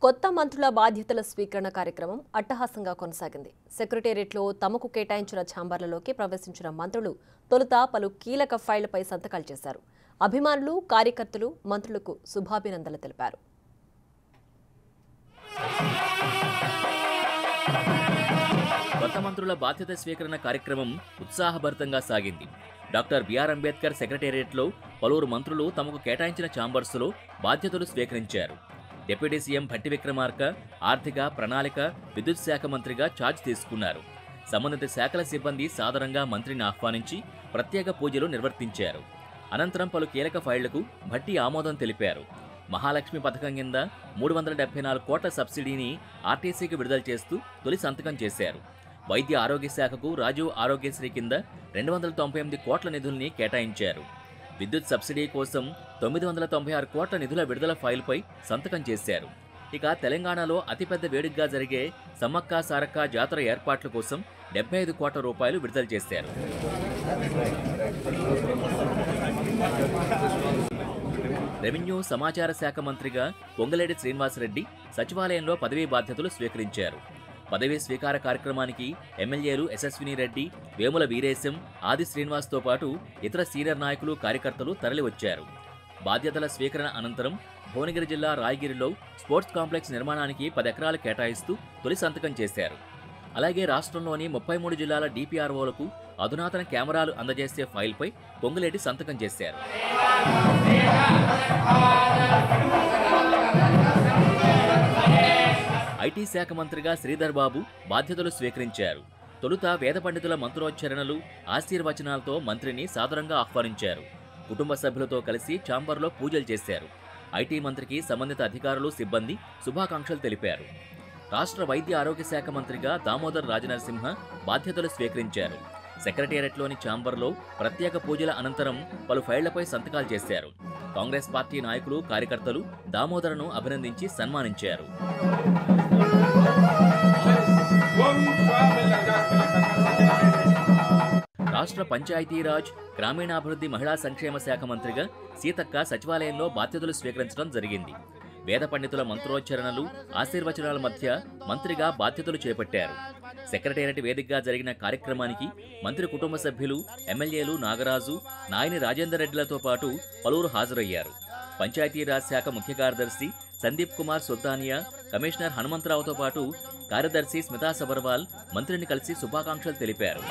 కొత్త మంత్రుల బాధ్యతల స్వీకరణ కార్యక్రమం అట్టహాసంగా కొనసాగింది. సెక్రటేరియట్లో తమకు కేటాయించిన ఛాంబర్లలోకి ప్రవేశించిన మంత్రులు తొలుత పలు కీలక ఫైళ్లపై సంతకాలు చేశారు. అభిమానులు, కార్యకర్తలు మంత్రులకు శుభాభినందనలు తెలిపారు. కొత్త మంత్రుల బాధ్యత స్వీకరణ కార్యక్రమం ఉత్సాహభరితంగా సాగింది. డాక్టర్ బిఆర్ అంబేద్కర్ సెక్రటేరియట్లో పలువురు మంత్రులు తమకు కేటాయించిన ఛాంబర్స్లో బాధ్యతలు స్వీకరించారు. డిప్యూటీ సీఎం భట్టి విక్రమార్క ఆర్థిక, ప్రణాళిక, విద్యుత్ శాఖ మంత్రిగా ఛార్జ్ తీసుకున్నారు. సంబంధిత శాఖల సిబ్బంది సాదరంగా మంత్రిని ఆహ్వానించి ప్రత్యేక పూజలు నిర్వర్తించారు. అనంతరం పలు కీలక ఫైళ్లకు భట్టి ఆమోదం తెలిపారు. మహాలక్ష్మి పథకం కింద 374 కోట్ల సబ్సిడీని ఆర్టీసీకి విడుదల చేస్తూ తొలి సంతకం చేశారు. వైద్య ఆరోగ్య శాఖకు రాజీవ్ ఆరోగ్యశ్రీ కింద 298 కోట్ల నిధుల్ని కేటాయించారు. విద్యుత్ సబ్సిడీ కోసం 996 కోట్ల నిధుల విడుదల ఫైల్పై సంతకం చేశారు. ఇక తెలంగాణలో అతిపెద్ద వేడుకగా జరిగే సమ్మక్క సారక్క జాతర ఏర్పాట్ల కోసం 75 కోట్ల రూపాయలు విడుదల చేశారు. రెవెన్యూ సమాచార శాఖ మంత్రిగా పొంగులేటి శ్రీనివాసరెడ్డి సచివాలయంలో పదవీ బాధ్యతలు స్వీకరించారు. పదవీ స్వీకార కార్యక్రమానికి ఎమ్మెల్యేలు యశస్విని రెడ్డి, వేముల వీరేశం, ఆది శ్రీనివాస్తో పాటు ఇతర సీనియర్ నాయకులు, కార్యకర్తలు తరలివచ్చారు. బాధ్యతల స్వీకరణ అనంతరం భువనగిరి జిల్లా రాయగిరిలో స్పోర్ట్స్ కాంప్లెక్స్ నిర్మాణానికి 10 ఎకరాలు కేటాయిస్తూ తొలి సంతకం చేశారు. అలాగే రాష్ట్రంలోని 33 జిల్లాల డిపిఆర్ఓలకు అధునాతన కెమెరాలు అందజేసే ఫైల్పై పొంగులేటి సంతకం చేశారు. ఐటీ శాఖ మంత్రిగా శ్రీధర్ బాబు బాధ్యతలు స్వీకరించారు. తొలుత వేద పండితుల మంత్రోచ్చరణలు, ఆశీర్వచనాలతో మంత్రిని సాదరంగా ఆహ్వానించారు. కుటుంబ సభ్యులతో కలిసి ఛాంబర్లో పూజలు చేశారు. ఐటీ మంత్రికి సంబంధిత అధికారులు, సిబ్బంది శుభాకాంక్షలు తెలిపారు. రాష్ట్ర వైద్య ఆరోగ్య శాఖ మంత్రిగా దామోదర్ రాజనరసింహ బాధ్యతలు స్వీకరించారు. సెక్రటేరియట్లోని ఛాంబర్లో ప్రత్యేక పూజల అనంతరం పలు ఫైళ్లపై సంతకాలు చేశారు. కాంగ్రెస్ పార్టీ నాయకులు, కార్యకర్తలు దామోదర్ను అభినందించి సన్మానించారు. రాష్ట్ర పంచాయతీరాజ్, గ్రామీణాభివృద్ధి, మహిళా సంక్షేమ శాఖ మంత్రిగా సీతక్క సచివాలయంలో బాధ్యతలు స్వీకరించడం జరిగింది. వేద పండితుల మంత్రోచ్చరణలు, ఆశీర్వచనాల మధ్య మంత్రిగా బాధ్యతలు చేపట్టారు. సెక్రటేరియట్ వేదికగా జరిగిన కార్యక్రమానికి మంత్రి కుటుంబ సభ్యులు, ఎమ్మెల్యేలు నాగరాజు, నాయని రాజేందర్ రెడ్డిలతో పాటు పలువురు హాజరయ్యారు. పంచాయతీరాజ్ శాఖ ముఖ్య కార్యదర్శి సందీప్ కుమార్ సుల్తానియా, కమిషనర్ హనుమంతరావుతో పాటు కార్యదర్శి స్మితా సబర్వాల్ మంత్రిని కలిసి శుభాకాంక్షలు తెలిపారు.